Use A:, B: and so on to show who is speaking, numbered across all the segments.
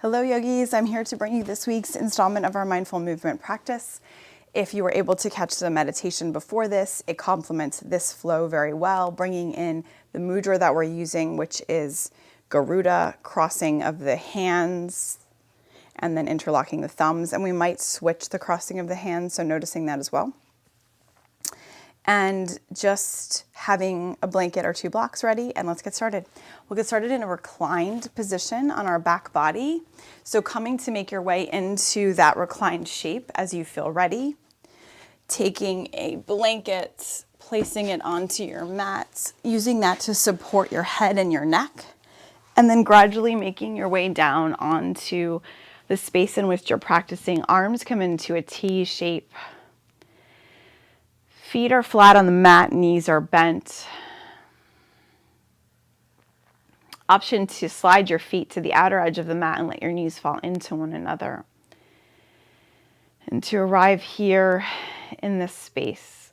A: Hello yogis, I'm here to bring you this week's installment of our mindful movement practice. If you were able to catch the meditation before this, it complements this flow very well, bringing in the mudra that we're using, which is garuda, crossing of the hands and then interlocking the thumbs. And we might switch the crossing of the hands, so noticing that as well. And just having a blanket or two blocks ready, and let's get started. We'll get started in a reclined position on our back body. So coming to make your way into that reclined shape as you feel ready. Taking a blanket, placing it onto your mat, using that to support your head and your neck, and then gradually making your way down onto the space in which you're practicing. Arms come into a T shape. Feet are flat on the mat, knees are bent. Option to slide your feet to the outer edge of the mat and let your knees fall into one another. And to arrive here in this space.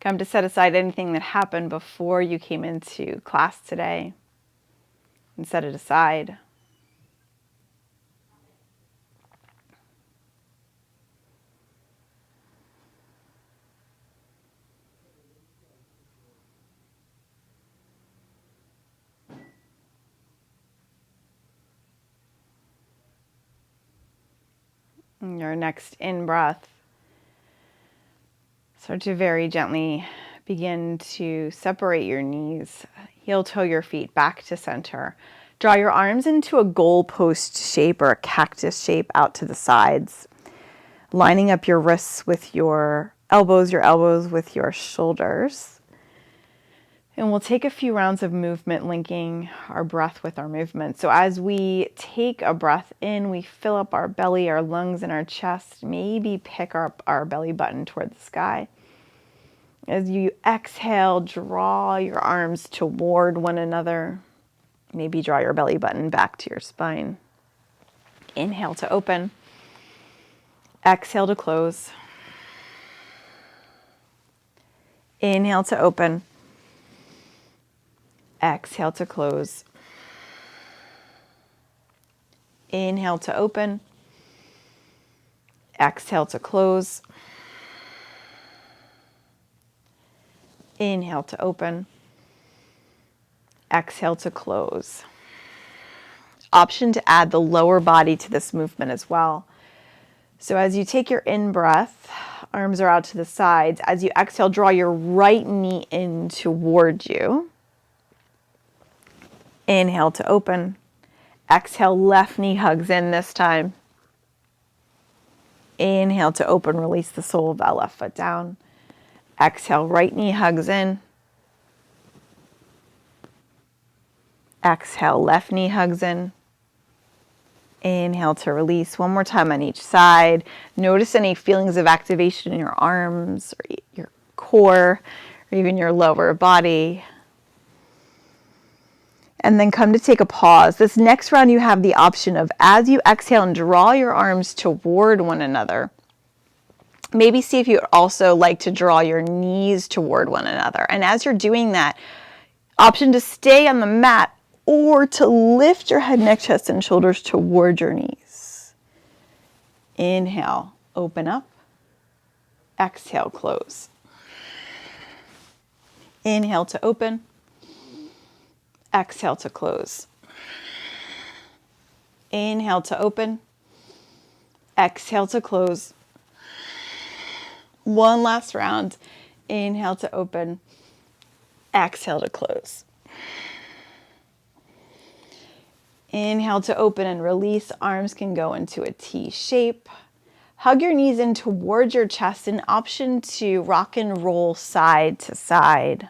A: Come to set aside anything that happened before you came into class today and set it aside. Your next in-breath, start to very gently begin to separate your knees, heel-toe your feet back to center. Draw your arms into a goalpost shape or a cactus shape out to the sides, lining up your wrists with your elbows with your shoulders. And we'll take a few rounds of movement, linking our breath with our movement. So as we take a breath in, we fill up our belly, our lungs, and our chest. Maybe pick up our belly button toward the sky. As you exhale, draw your arms toward one another. Maybe draw your belly button back to your spine. Inhale to open. Exhale to close. Inhale to open. Exhale to close. Inhale to open. Exhale to close. Inhale to open. Exhale to close. Option to add the lower body to this movement as well. So as you take your in-breath, arms are out to the sides. As you exhale, draw your right knee in toward you. Inhale to open. Exhale, left knee hugs in this time. Inhale to open, release the sole of that left foot down. Exhale, right knee hugs in. Exhale, left knee hugs in. Inhale to release. One more time on each side. Notice any feelings of activation in your arms, or your core, or even your lower body. And then come to take a pause. This next round you have the option of, as you exhale and draw your arms toward one another, maybe see if you would also like to draw your knees toward one another. And as you're doing that, option to stay on the mat or to lift your head, neck, chest, and shoulders toward your knees. Inhale, open up. Exhale, close. Inhale to open. Exhale to close. Inhale to open. Exhale to close. One last round. Inhale to open. Exhale to close. Inhale to open and release. Arms can go into a T shape. Hug your knees in towards your chest. An option to rock and roll side to side.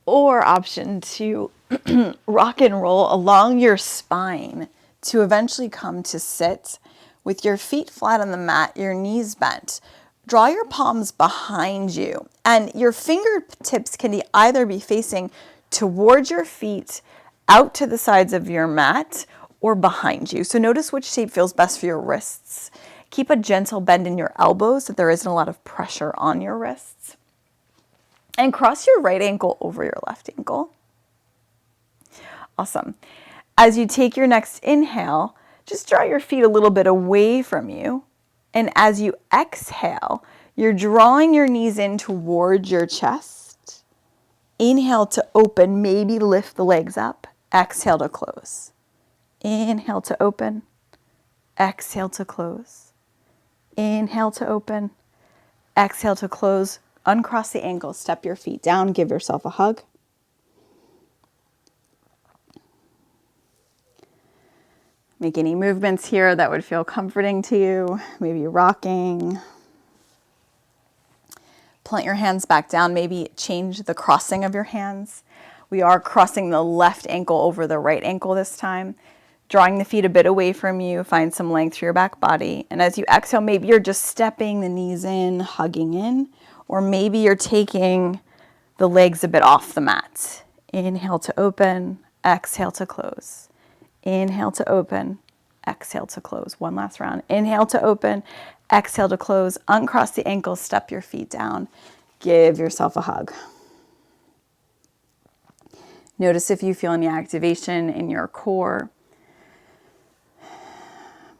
A: Or option to rock and roll along your spine to eventually come to sit with your feet flat on the mat, your knees bent. Draw your palms behind you, and your fingertips can either be facing towards your feet, out to the sides of your mat, or behind you. So notice which shape feels best for your wrists. Keep a gentle bend in your elbows so there isn't a lot of pressure on your wrists. And cross your right ankle over your left ankle. Awesome. As you take your next inhale, just draw your feet a little bit away from you. And as you exhale, you're drawing your knees in towards your chest. Inhale to open, maybe lift the legs up. Exhale to close. Inhale to open. Exhale to close. Inhale to open. Exhale to close. Uncross the ankles, step your feet down, give yourself a hug. Make any movements here that would feel comforting to you. Maybe rocking. Plant your hands back down. Maybe change the crossing of your hands. We are crossing the left ankle over the right ankle this time. Drawing the feet a bit away from you. Find some length through your back body. And as you exhale, maybe you're just stepping the knees in, hugging in. Or maybe you're taking the legs a bit off the mat. Inhale to open. Exhale to close. Inhale to open, exhale to close. One last round. Inhale to open, exhale to close. Uncross the ankles, step your feet down. Give yourself a hug. Notice if you feel any activation in your core.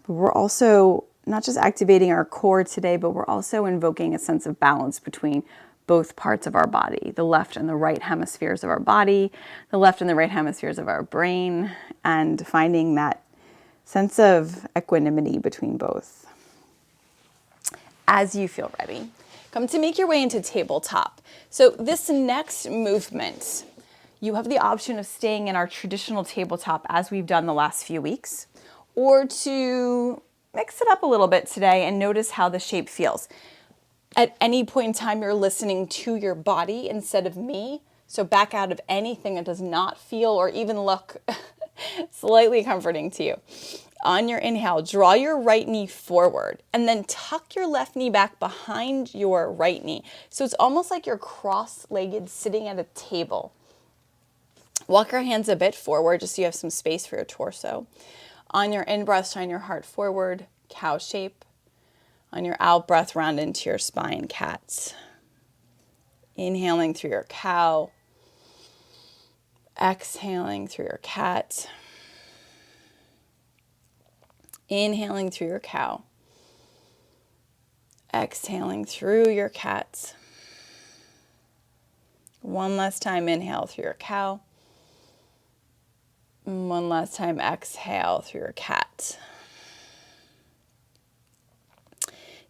A: But we're also not just activating our core today, but we're also invoking a sense of balance between both parts of our body, the left and the right hemispheres of our body, the left and the right hemispheres of our brain, and finding that sense of equanimity between both. As you feel ready, come to make your way into tabletop. So this next movement, you have the option of staying in our traditional tabletop as we've done the last few weeks, or to mix it up a little bit today and notice how the shape feels. At any point in time, you're listening to your body instead of me. So back out of anything that does not feel or even look slightly comforting to you. On your inhale, draw your right knee forward and then tuck your left knee back behind your right knee. So it's almost like you're cross-legged sitting at a table. Walk your hands a bit forward just so you have some space for your torso. On your in-breath, shine your heart forward, cow shape. On your out breath, round into your spine, cat. Inhaling through your cow. Exhaling through your cat. Inhaling through your cow. Exhaling through your cat. One last time, inhale through your cow. One last time, exhale through your cat.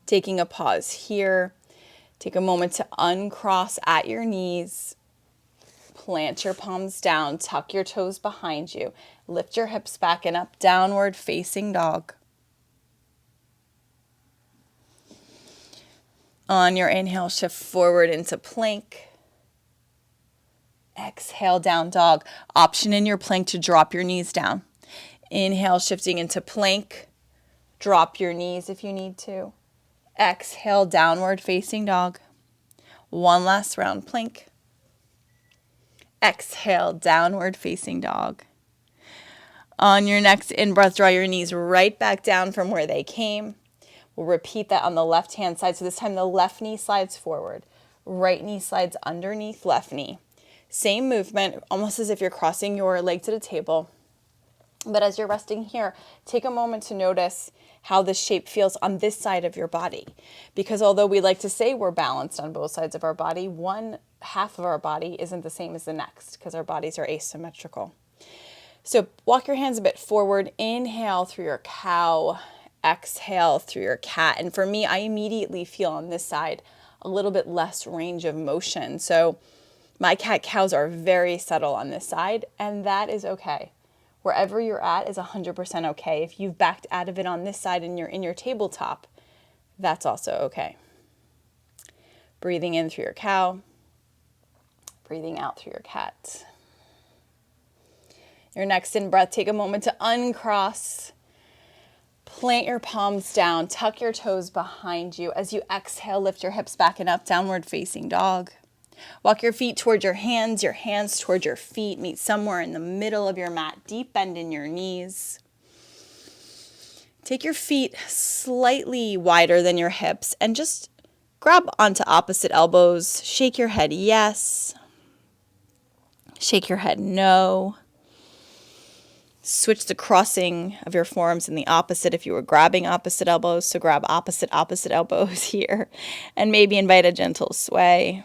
A: Taking a pause here. Take a moment to uncross at your knees. Plant your palms down. Tuck your toes behind you. Lift your hips back and up. Downward facing dog. On your inhale, shift forward into plank. Exhale, down dog. Option in your plank to drop your knees down. Inhale, shifting into plank. Drop your knees if you need to. Exhale, downward facing dog. One last round, plank. Exhale, downward facing dog. On your next in-breath, draw your knees right back down from where they came. We'll repeat that on the left-hand side. So this time the left knee slides forward. Right knee slides underneath left knee. Same movement, almost as if you're crossing your legs at a table. But as you're resting here, take a moment to notice how this shape feels on this side of your body. Because although we like to say we're balanced on both sides of our body, one half of our body isn't the same as the next because our bodies are asymmetrical. So walk your hands a bit forward. Inhale through your cow. Exhale through your cat. And for me, I immediately feel on this side a little bit less range of motion. So my cat-cows are very subtle on this side, and that is okay. Wherever you're at is 100% okay. If you've backed out of it on this side and you're in your tabletop, that's also okay. Breathing in through your cow. Breathing out through your cat. Your next in-breath, take a moment to uncross. Plant your palms down. Tuck your toes behind you. As you exhale, lift your hips back and up, downward facing dog. Walk your feet toward your hands toward your feet. Meet somewhere in the middle of your mat. Deep bend in your knees. Take your feet slightly wider than your hips and just
B: Grab onto opposite elbows. Shake your head yes. Shake your head no. Switch the crossing of your forearms in the opposite if you were grabbing opposite elbows. So grab opposite elbows here. And maybe invite a gentle sway.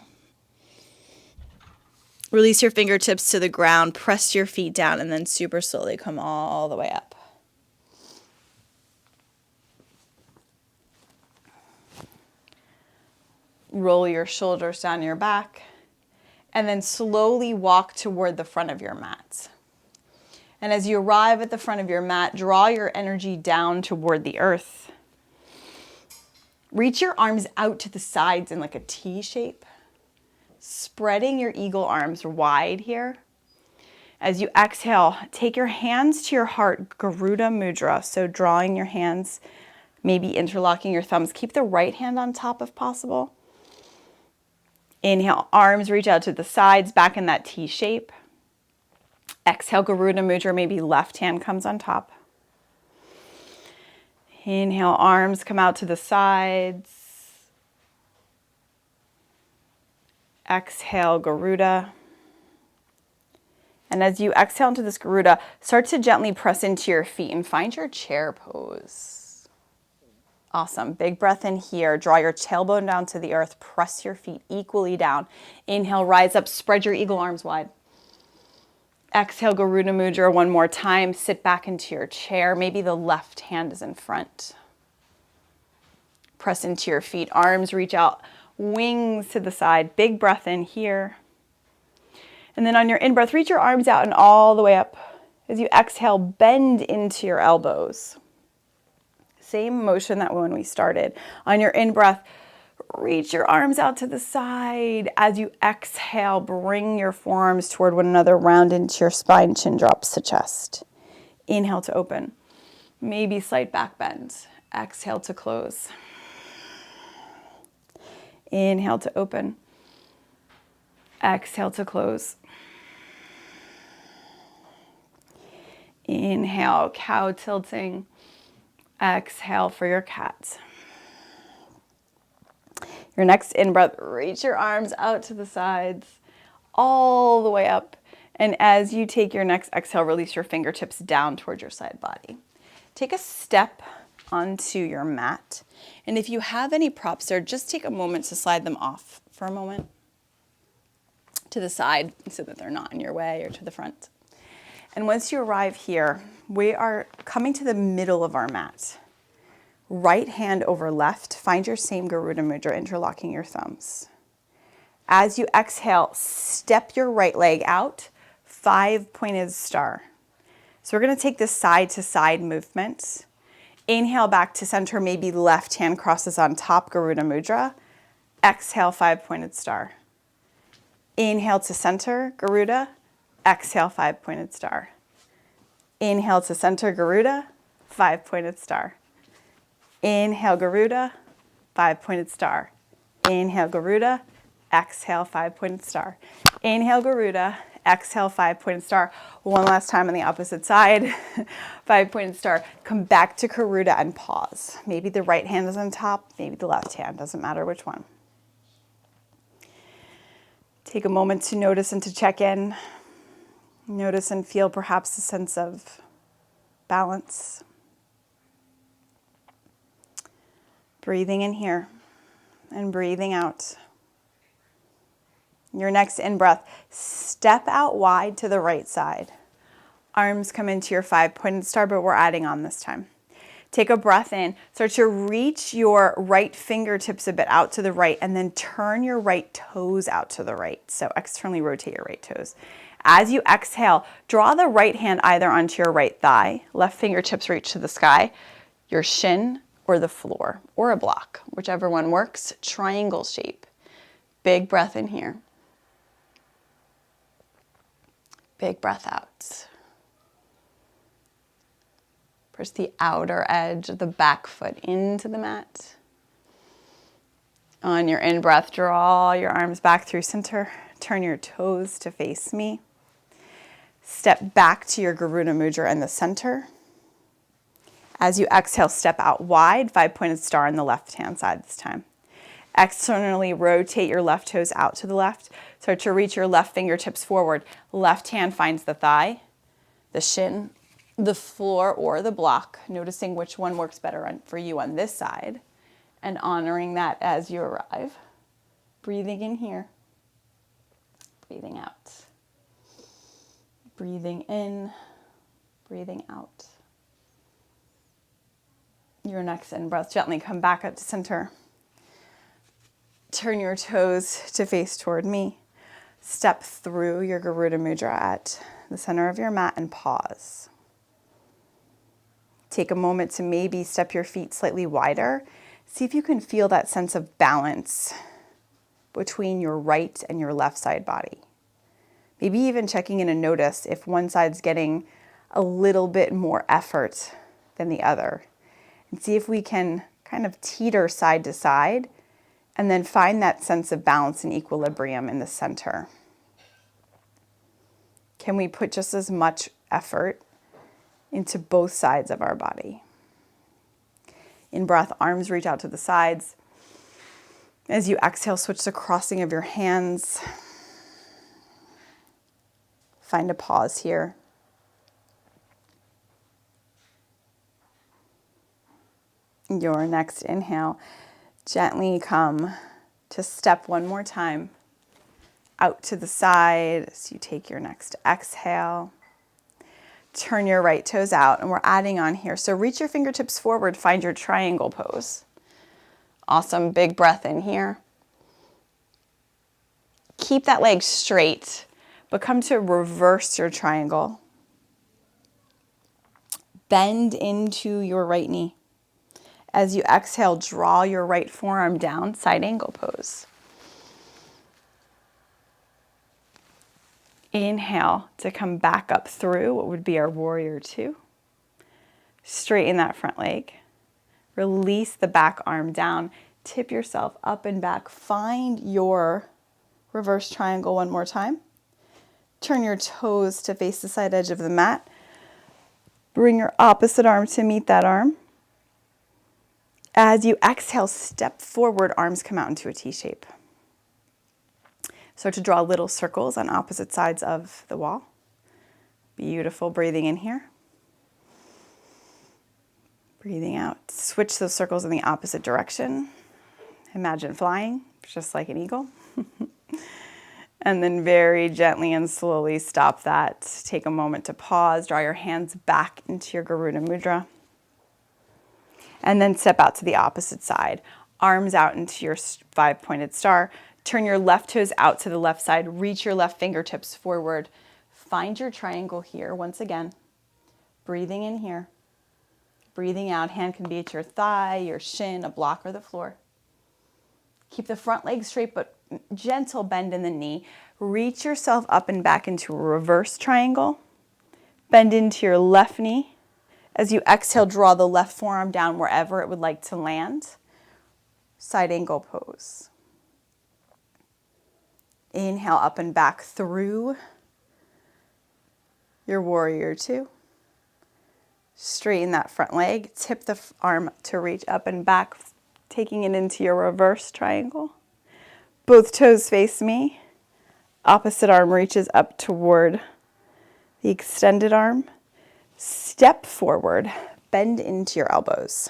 B: Release your fingertips to the ground. Press your feet down and then super slowly come all the way up. Roll your shoulders down your back. And then slowly walk toward the front of your mat. And as you arrive at the front of your mat, draw your energy down toward the earth. Reach your arms out to the sides in like a T shape, spreading your eagle arms wide here. As you exhale, take your hands to your heart, garuda mudra. So drawing your hands, maybe interlocking your thumbs. Keep the right hand on top if possible. Inhale, arms reach out to the sides, back in that T shape. Exhale, garuda mudra, maybe left hand comes on top. Inhale, arms come out to the sides. Exhale, garuda. And as you exhale into this garuda, start to gently press into your feet and find your chair pose. Awesome. Big breath in here. Draw your tailbone down to the earth. Press your feet equally down. Inhale, rise up. Spread your eagle arms wide. Exhale, garuda mudra one more time. Sit back into your chair. Maybe the left hand is in front. Press into your feet. Arms reach out. Wings to the side. Big breath in here. And then on your in-breath, reach your arms out and all the way up. As you exhale, bend into your elbows. Same motion that when we started. On your in-breath, reach your arms out to the side. As you exhale, bring your forearms toward one another, round into your spine, chin drops to chest. Inhale to open. Maybe slight back bend. Exhale to close. Inhale to open. Exhale to close. Inhale, cow tilting. Exhale for your cat. Your next in-breath, reach your arms out to the sides, all the way up. And as you take your next exhale, release your fingertips down towards your side body. Take a step onto your mat. And if you have any props there, just take a moment to slide them off for a moment to the side so that they're not in your way or to the front. And once you arrive here, we are coming to the middle of our mat. Right hand over left, find your same garuda mudra, interlocking your thumbs. As you exhale, step your right leg out, 5-pointed star. So we're going to take this side to side movement. Inhale back to center, maybe left hand crosses on top, garuda mudra. Exhale, 5-pointed star. Inhale to center, garuda. Exhale, 5-pointed star. Inhale to center, garuda, 5-pointed star. Inhale, garuda, 5-pointed star. Inhale, garuda, exhale, 5-pointed star. Inhale, garuda, exhale, 5-pointed star. One last time on the opposite side, 5-pointed star. Come back to garuda and pause. Maybe the right hand is on top, maybe the left hand, doesn't matter which one. Take a moment to notice and to check in. Notice and feel perhaps a sense of balance. Breathing in here and breathing out. Your next in-breath, step out wide to the right side. Arms come into your 5-pointed star, but we're adding on this time. Take a breath in. Start to reach your right fingertips a bit out to the right and then turn your right toes out to the right. So externally rotate your right toes. As you exhale, draw the right hand either onto your right thigh, left fingertips reach to the sky, your shin or the floor or a block, whichever one works, triangle shape. Big breath in here. Big breath out. Press the outer edge of the back foot into the mat. On your in-breath, draw your arms back through center. Turn your toes to face me. Step back to your garuda mudra in the center. As you exhale, step out wide, 5-pointed star on the left-hand side this time. Externally rotate your left toes out to the left. Start to reach your left fingertips forward. Left hand finds the thigh, the shin, the floor, or the block, noticing which one works better for you on this side, and honoring that as you arrive. Breathing in here, breathing out. Breathing in, breathing out. Your next in-breath, gently come back up to center. Turn your toes to face toward me. Step through your garuda mudra at the center of your mat and pause. Take a moment to maybe step your feet slightly wider. See if you can feel that sense of balance between your right and your left side body. Maybe even checking in and notice if one side's getting a little bit more effort than the other. And see if we can kind of teeter side to side and then find that sense of balance and equilibrium in the center. Can we put just as much effort into both sides of our body? In breath, arms reach out to the sides. As you exhale, switch the crossing of your hands. Find a pause here. Your next inhale, gently come to step one more time out to the side as you take your next exhale. Turn your right toes out, and we're adding on here. So reach your fingertips forward, find your triangle pose. Awesome, big breath in here. Keep that leg straight, but come to reverse your triangle. Bend into your right knee. As you exhale, draw your right forearm down, side angle pose. Inhale to come back up through what would be our warrior two. Straighten that front leg. Release the back arm down. Tip yourself up and back. Find your reverse triangle one more time. Turn your toes to face the side edge of the mat. Bring your opposite arm to meet that arm. As you exhale, step forward, arms come out into a T shape. Start to draw little circles on opposite sides of the wall. Beautiful, breathing in here. Breathing out. Switch those circles in the opposite direction. Imagine flying, just like an eagle. And then very gently and slowly stop that. Take a moment to pause. Draw your hands back into your garuda mudra. And then step out to the opposite side. Arms out into your five-pointed star. Turn your left toes out to the left side. Reach your left fingertips forward. Find your triangle here once again. Breathing in here. Breathing out. Hand can be at your thigh, your shin, a block, or the floor. Keep the front leg straight, but gentle bend in the knee. Reach yourself up and back into a reverse triangle. Bend into your left knee. As you exhale, draw the left forearm down wherever it would like to land. Side angle pose. Inhale up and back through your warrior two. Straighten that front leg. Tip the arm to reach up and back, taking it into your reverse triangle. Both toes face me. Opposite arm reaches up toward the extended arm. Step forward, bend into your elbows.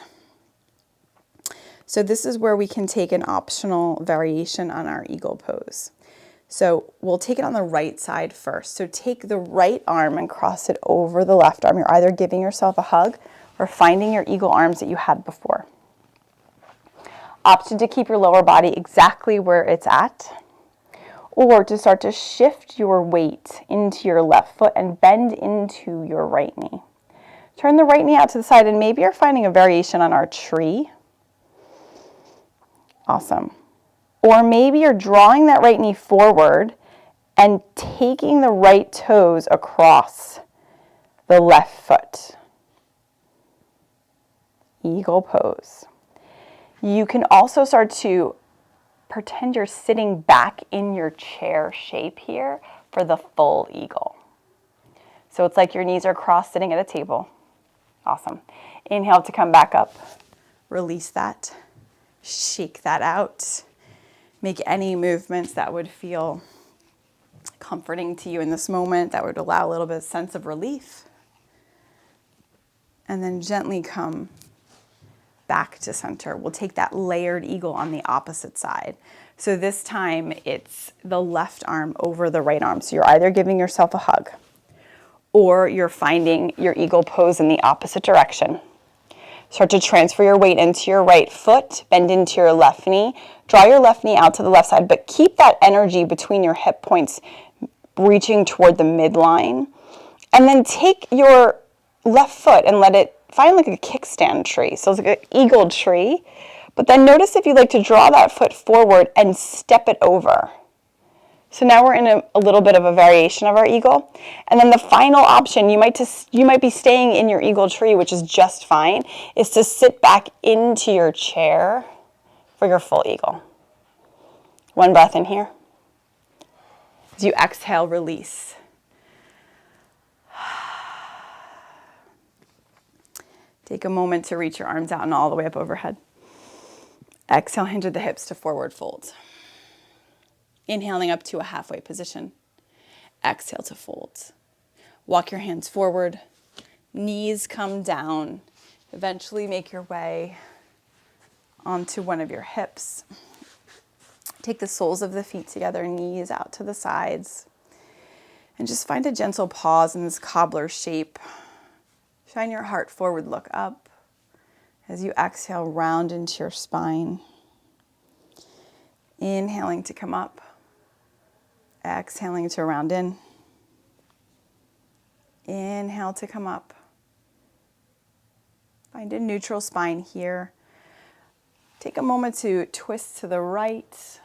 B: So this is where we can take an optional variation on our eagle pose. So we'll take it on the right side first. So take the right arm and cross it over the left arm. You're either giving yourself a hug or finding your eagle arms that you had before. Option to keep your lower body exactly where it's at, or to start to shift your weight into your left foot and bend into your right knee. Turn the right knee out to the side, and maybe you're finding a variation on our tree. Awesome. Or maybe you're drawing that right knee forward and taking the right toes across the left foot. Eagle pose. You can also start to pretend you're sitting back in your chair shape here for the full eagle. So it's like your knees are crossed sitting at a table. Awesome. Inhale to come back up. Release that. Shake that out. Make any movements that would feel comforting to you in this moment, that would allow a little bit of sense of relief. And then gently come back to center. We'll take that layered eagle on the opposite side. So this time it's the left arm over the right arm. So you're either giving yourself a hug or you're finding your eagle pose in the opposite direction. Start to transfer your weight into your right foot, bend into your left knee, draw your left knee out to the left side, but keep that energy between your hip points reaching toward the midline. And then take your left foot and let it find like a kickstand tree. So it's like an eagle tree. But then notice if you'd like to draw that foot forward and step it over. So now we're in a little bit of a variation of our eagle. And then the final option, you might be staying in your eagle tree, which is just fine, is to sit back into your chair for your full eagle. One breath in here. As you exhale, release. Take a moment to reach your arms out and all the way up overhead. Exhale, hinge at the hips to forward fold. Inhaling up to a halfway position. Exhale to fold. Walk your hands forward. Knees come down. Eventually make your way onto one of your hips. Take the soles of the feet together, knees out to the sides. And just find a gentle pause in this cobbler shape. Shine your heart forward, look up. As you exhale, round into your spine. Inhaling to come up. Exhaling to round in. Inhale to come up. Find a neutral spine here. Take a moment to twist to the right.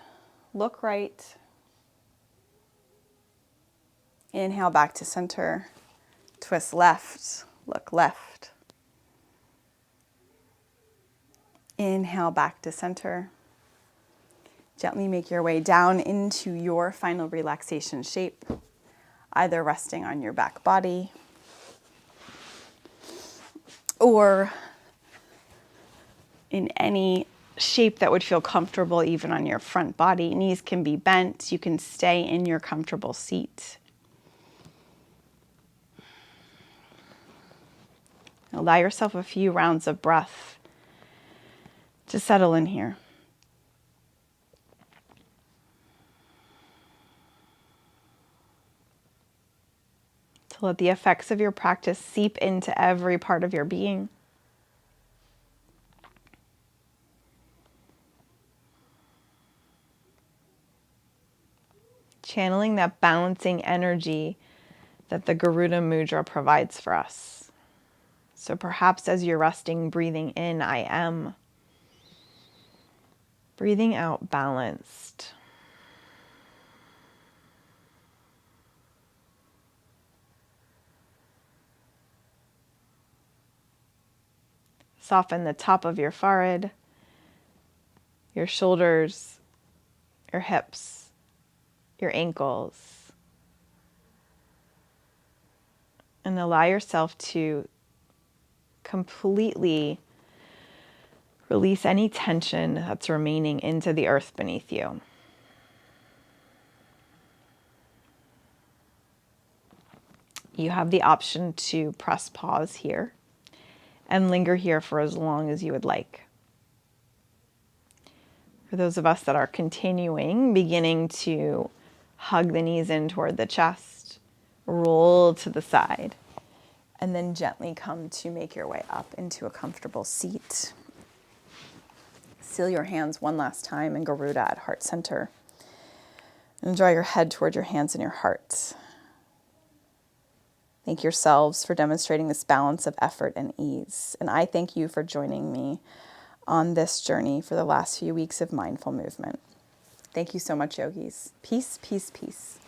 B: Look right. Inhale back to center. Twist left. Look left. Inhale back to center. Gently make your way down into your final relaxation shape, either resting on your back body or in any shape that would feel comfortable even on your front body. Knees can be bent. You can stay in your comfortable seat. Allow yourself a few rounds of breath to settle in here. To let the effects of your practice seep into every part of your being. Channeling that balancing energy that the Garuda mudra provides for us. So perhaps as you're resting, breathing in, I am. Breathing out, balanced. Soften the top of your forehead, your shoulders, your hips, your ankles. And allow yourself to completely release any tension that's remaining into the earth beneath you. You have the option to press pause here and linger here for as long as you would like. For those of us that are continuing, beginning to hug the knees in toward the chest, roll to the side, and then gently come to make your way up into a comfortable seat. Seal your hands one last time in Garuda at heart center. And draw your head toward your hands and your heart. Thank yourselves for demonstrating this balance of effort and ease. And I thank you for joining me on this journey for the last few weeks of mindful movement. Thank you so much, yogis. Peace, peace, peace.